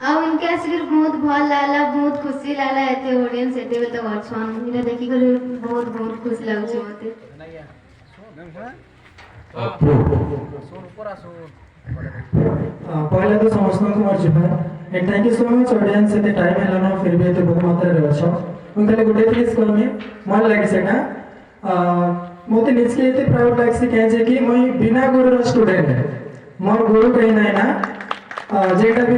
ଆଉ इनके आसिक बहुत भल लागला बहुत खुशी लागला एते ऑडियंस एते बेल तक अछन इने देखि कर बहुत बहुत खुश लागछ मते अपू पहले तो समस्त को मोर जिबा and thank you so much audience एते टाइम हेला न फिर भी एते बहुत मात्रा रे अछ मु खाली गुडे प्लीज कर मी मन लागे सेटा मोते निजके एते प्राउड लागसी कहे जे कि मई बिना गुरु स्टूडेंट है मोर गुरु कहीं नहीं ना जेटा भी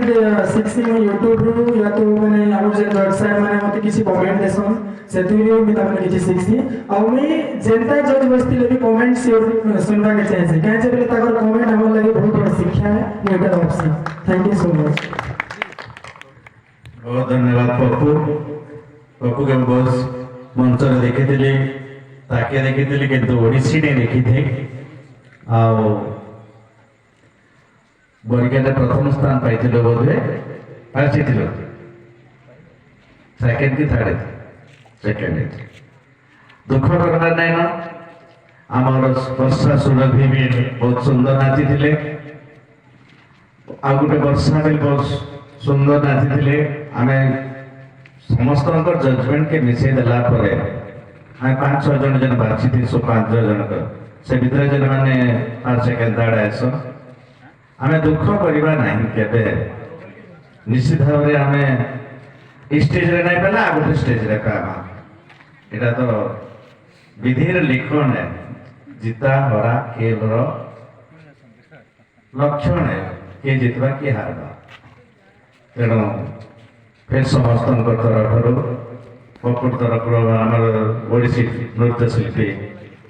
सिक्सी में यूट्यूब रू या तो मैंने आम जे वेबसाइट मैंने मते किसी कमेंट देसन सेतु भी मी तमने किसी सिक्सी आ मी जेंता जज बस्ती ले भी कमेंट सुनवा के चाहे कहे जे बोले ताकर कमेंट हमर लगे बहुत बड़ शिक्षा है नेटा option thank you so much बहुत धन्यवाद पप्पू पप्पू के बॉस मंच रे देखिथिली ताके देखिथिली किंतु ओडिसी ने देखिथे आ बरिकेटा प्रथम स्थान पाइथिलो बोधे पाइथिलो सेकंड की थर्ड सेकंड दुख करना नहीं ना आमर वर्षा सुरभि भी बहुत सुंदर नाची थिले आ गुटे वर्षा भी बहुत सुंदर नाची थिले आमे समस्त जजमेंट के मिसे देला परे आमे 5-6 जन जन बाची थी सो 5 जन से भीतर जन माने फर्स्ट सेकंड थर्ड आइसो आमे दुख करिबा नहीं केबे निश्चित भाव रे आमे स्टेज रे नहीं पला आगो स्टेज रे कामा एटा तो विधिर लिखन है जीता हरा केवल लक्षण है के जितवा के हारवा तेणु फिर समस्त तरफ पपुर तरफ ओडिसी नृत्य शिल्पी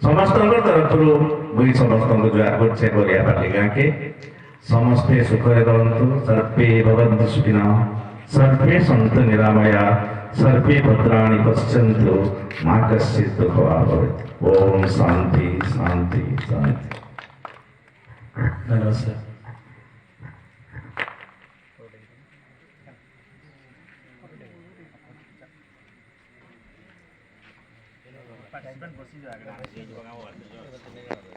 समस्त तरफ मुई समस्त जुआर करछे गरिया पार्टी गाँ के समस्ते सुखरे रहन्तु सर्वे भवन्तु सुखिनः सर्वे सन्तु निरामया सर्वे भद्राणि पश्यन्तु मा कश्चित् दुःखं भवेत् ओम शांति शांति शांति नमस्ते पार्टिसिपेंट बसी जो आगे